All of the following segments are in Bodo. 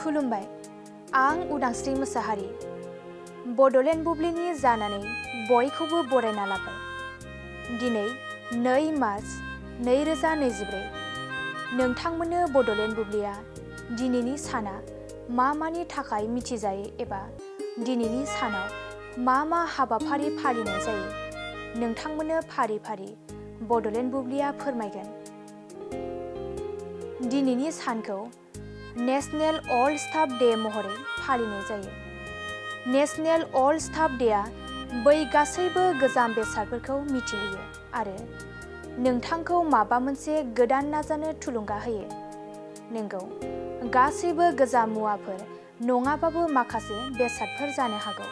खुलुमबाय, आं उदांस्रि मोसाहारि। बड'लेण्ड बुब्लिनि जानानै बयखौबो बरायना लाबाय। दिनै 2 मार्च 2024। नोंथांमोननो बड'लेण्ड बुब्लिया दिनैनि साना मानि थाखाय मिथिजायो एबा दिनैनि सानाव मा हाबाफारि फालिनाय जायो, नोंथांमोननो फारि फारि बड'लेण्ड बुब्लिया फोरमायगोन। दिनैनि सानखौ नेशनेल अल स्टाफ डे महरै फालिनाय जायो। नेशनेल अल स्टाफ डेआ बै गासैबो गोजाम बेसादफोरखौ मिथिहोयो आरो नोंथांखौ माबा मोनसे गोदान नाजानो थुलुंगा होयो। नंगौ, गासैबो गोजाम मुवाफोर नङाबाबो माखासे बेसादफोर जानो हागौ।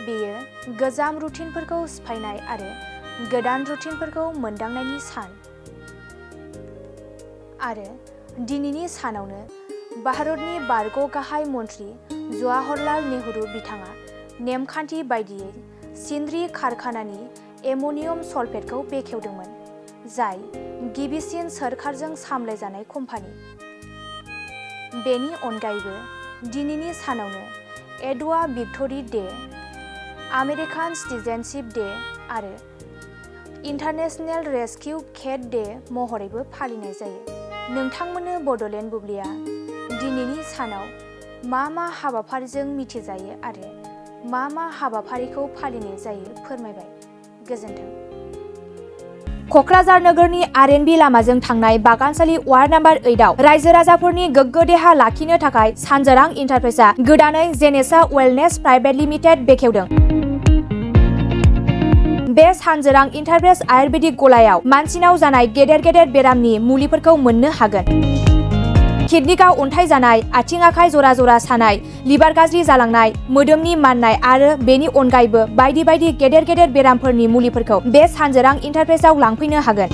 बेयो गोजाम रुटिनफोरखौ सिफायनाय आरो गोदान रुटिनफोरखौ मोनदांनायनि सान। आरो दिनैनि सानावनो भारतनि बारग' गाहाय मन्थ्रि जवाहरलाल नेहरू बिथाङा नेमखान्थि बायदियै सिन्ड्रि कारखानानि एम'नियाम सल्फेटखौ बेखेवदोंमोन, जाय गिबिसिन सोरखारजों सामलायजानाय कम्पानि। बेनि अनगायैबो दिनैनि सानावनो एडवा भिक्ट'रि डे, आमेरिकान सिटिजेनशिप डे आरो इन्टारनेशनेल रेस्किउ केट डे महरैबो फालिनाय जायो। नोंथांमोननो बड'लेण्ड बुब्लिया दिनैनि सानाव मा हाबाफारिजों मिथिजायो आरो मा हाबाफारिखौ फालिनाय जायो फोरमायबाय। गोजोन्थों। क'क्राझार नोगोरनि आर.एन.बी लामाजों थांनाय बागानसालि वार्ड नम्बर 8आव रायजो राजाफोरनि गोग्गो देहा लाखिनो थाखाय सानजोरां इन्टारप्राइजआ गोदानै जेनेसा वेलनेस प्राइभेट लिमिटेड बेखेवदों। बे सानजोरां इन्टारप्राइज आयुर्वेदिक गलायाव मानसिनाव जानाय गेदेर बेरामनि मुलिफोरखौ मोननो हागोन। किडनिकआव अन्थाइ जानाय, आथिं आखाइ जरा जरा सानाय, लिभार गाज्रि जालांनाय, मोदोमनि माननाय आरो बेनि अनगायैबो बायदि गेदेर बेरामफोरनि मुलिफोरखौ बे सानजोरां इन्टारप्राइजआव लांफैनो हागोन।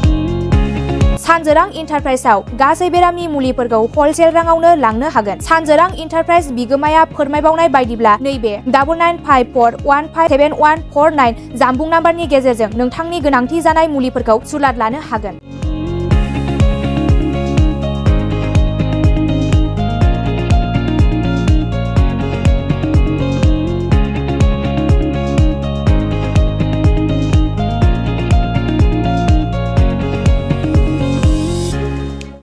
सानजोरां इन्टारप्राइजआव गासै बेरामनि मुलिफोरखौ हलसेल राङावनो लांनो हागोन। सानजोरां इन्टारप्राइज बिगोमाया फोरमायबावनाय बायदिब्ला नैबे 9954157149 जानबुं नाम्बारनि गेजेरजों नोंथांनि गोनांथि जानाय मुलिफोरखौ सुलाद लानो हागोन।